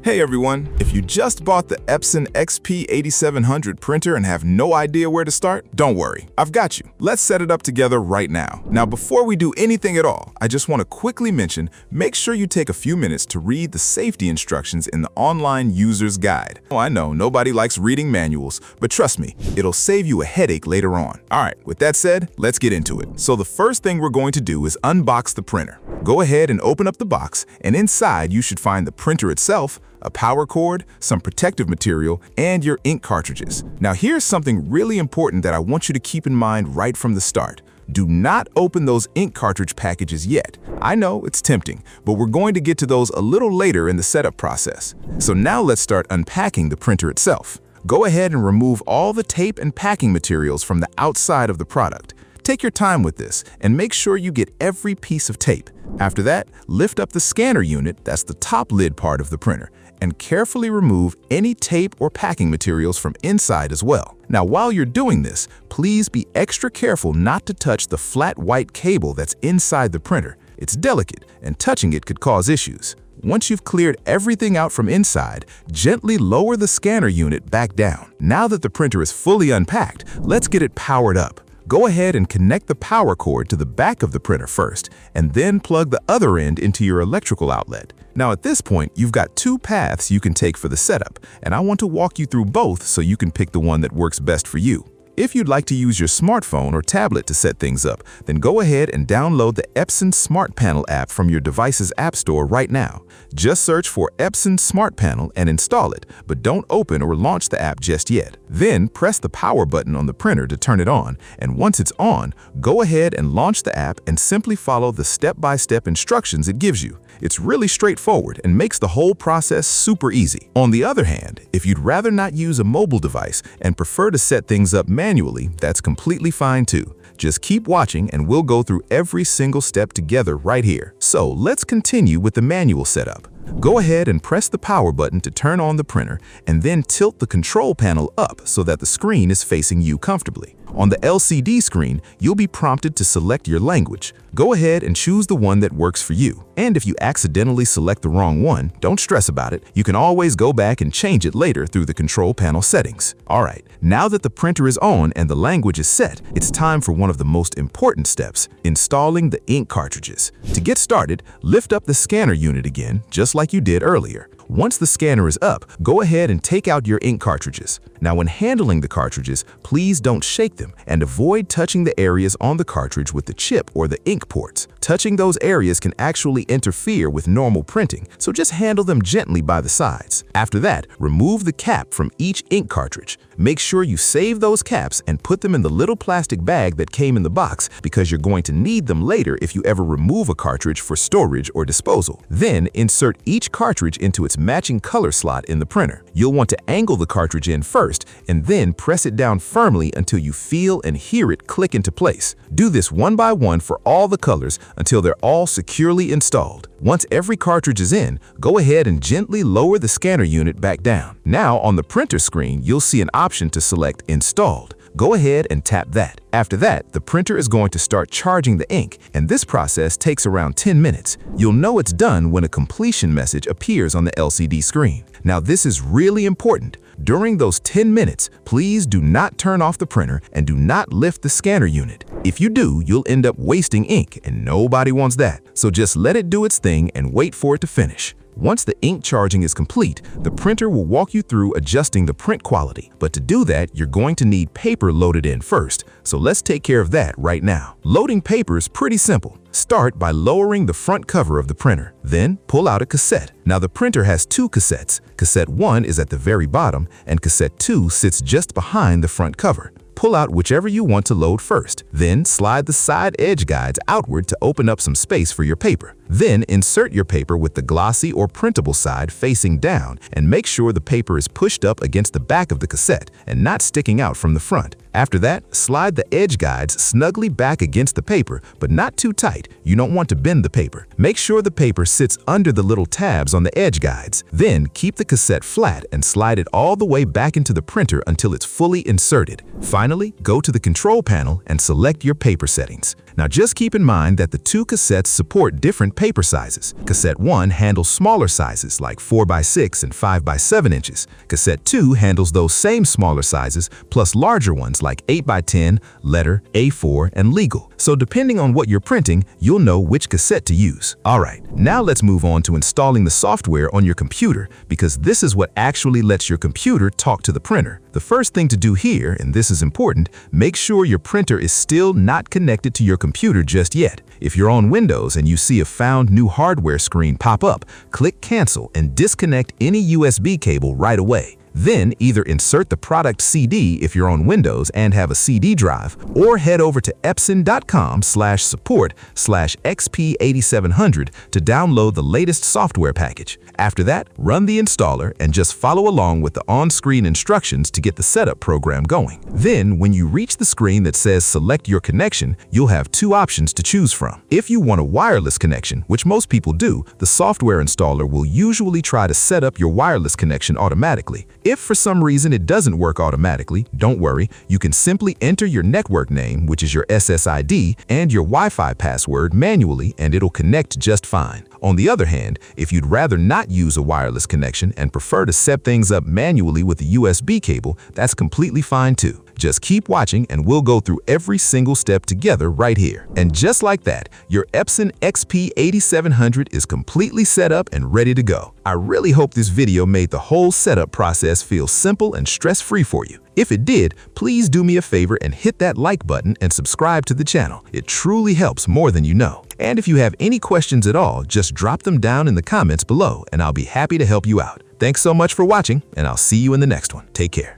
Hey everyone, if you just bought the Epson XP-8700 printer and have no idea where to start, don't worry, I've got you. Let's set it up together right now. Now before we do anything at all, I just want to quickly mention, make sure you take a few minutes to read the safety instructions in the online user's guide. Oh, I know, nobody likes reading manuals, but trust me, it'll save you a headache later on. Alright, with that said, let's get into it. So the first thing we're going to do is unbox the printer. Go ahead and open up the box, and inside you should find the printer itself, a power cord, some protective material, and your ink cartridges. Now here's something really important that I want you to keep in mind right from the start. Do not open those ink cartridge packages yet. I know it's tempting, but we're going to get to those a little later in the setup process. So now let's start unpacking the printer itself. Go ahead and remove all the tape and packing materials from the outside of the product. Take your time with this and make sure you get every piece of tape. After that, lift up the scanner unit, that's the top lid part of the printer, and carefully remove any tape or packing materials from inside as well. Now, while you're doing this, please be extra careful not to touch the flat white cable that's inside the printer. It's delicate, and touching it could cause issues. Once you've cleared everything out from inside, gently lower the scanner unit back down. Now that the printer is fully unpacked, let's get it powered up. Go ahead and connect the power cord to the back of the printer first, and then plug the other end into your electrical outlet. Now at this point, you've got two paths you can take for the setup, and I want to walk you through both so you can pick the one that works best for you. If you'd like to use your smartphone or tablet to set things up, then go ahead and download the Epson Smart Panel app from your device's app store right now. Just search for Epson Smart Panel and install it, but don't open or launch the app just yet. Then press the power button on the printer to turn it on, and once it's on, go ahead and launch the app and simply follow the step-by-step instructions it gives you. It's really straightforward and makes the whole process super easy. On the other hand, if you'd rather not use a mobile device and prefer to set things up manually, that's completely fine too. Just keep watching and we'll go through every single step together right here. So let's continue with the manual setup. Go ahead and press the power button to turn on the printer, and then tilt the control panel up so that the screen is facing you comfortably. On the LCD screen, you'll be prompted to select your language. Go ahead and choose the one that works for you. And if you accidentally select the wrong one, don't stress about it. You can always go back and change it later through the control panel settings. Alright, now that the printer is on and the language is set, it's time for one of the most important steps, installing the ink cartridges. To get started, lift up the scanner unit again, just like you did earlier. Once the scanner is up, go ahead and take out your ink cartridges. Now when handling the cartridges, please don't shake them and avoid touching the areas on the cartridge with the chip or the ink ports. Touching those areas can actually interfere with normal printing, so just handle them gently by the sides. After that, remove the cap from each ink cartridge. Make sure you save those caps and put them in the little plastic bag that came in the box, because you're going to need them later if you ever remove a cartridge for storage or disposal. Then insert each cartridge into its matching color slot in the printer. You'll want to angle the cartridge in first and then press it down firmly until you feel and hear it click into place. Do this one by one for all the colors until they're all securely installed. Once every cartridge is in, go ahead and gently lower the scanner unit back down. Now on the printer screen, you'll see an option to select Installed. Go ahead and tap that. After that, the printer is going to start charging the ink, and this process takes around 10 minutes. You'll know it's done when a completion message appears on the LCD screen. Now this is really important. During those 10 minutes, please do not turn off the printer and do not lift the scanner unit. If you do, you'll end up wasting ink, and nobody wants that. So just let it do its thing and wait for it to finish. Once the ink charging is complete, the printer will walk you through adjusting the print quality. But to do that, you're going to need paper loaded in first. So let's take care of that right now. Loading paper is pretty simple. Start by lowering the front cover of the printer. Then pull out a cassette. Now the printer has two cassettes. Cassette 1 is at the very bottom, and cassette 2 sits just behind the front cover. Pull out whichever you want to load first. Then slide the side edge guides outward to open up some space for your paper. Then insert your paper with the glossy or printable side facing down, and make sure the paper is pushed up against the back of the cassette and not sticking out from the front. After that, slide the edge guides snugly back against the paper, but not too tight. You don't want to bend the paper. Make sure the paper sits under the little tabs on the edge guides. Then keep the cassette flat and slide it all the way back into the printer until it's fully inserted. Finally, go to the control panel and select your paper settings. Now just keep in mind that the two cassettes support different paper sizes. Cassette 1 handles smaller sizes like 4x6 and 5x7 inches. Cassette 2 handles those same smaller sizes plus larger ones like 8x10, letter, A4, and legal. So depending on what you're printing, you'll know which cassette to use. Alright, now let's move on to installing the software on your computer, because this is what actually lets your computer talk to the printer. The first thing to do here, and this is important, make sure your printer is still not connected to your computer just yet. If you're on Windows and you see a Found New Hardware screen pop up, click Cancel and disconnect any USB cable right away. Then either insert the product CD if you're on Windows and have a CD drive, or head over to epson.com/support/XP-8700 to download the latest software package. After that, run the installer and just follow along with the on-screen instructions to get the setup program going. Then, when you reach the screen that says Select Your Connection, you'll have two options to choose from. If you want a wireless connection, which most people do, the software installer will usually try to set up your wireless connection automatically. If for some reason it doesn't work automatically, don't worry, you can simply enter your network name, which is your SSID, and your Wi-Fi password manually and it'll connect just fine. On the other hand, if you'd rather not use a wireless connection and prefer to set things up manually with a USB cable, that's completely fine too. Just keep watching and we'll go through every single step together right here. And just like that, your Epson XP-8700 is completely set up and ready to go. I really hope this video made the whole setup process feel simple and stress-free for you. If it did, please do me a favor and hit that like button and subscribe to the channel. It truly helps more than you know. And if you have any questions at all, just drop them down in the comments below and I'll be happy to help you out. Thanks so much for watching, and I'll see you in the next one. Take care.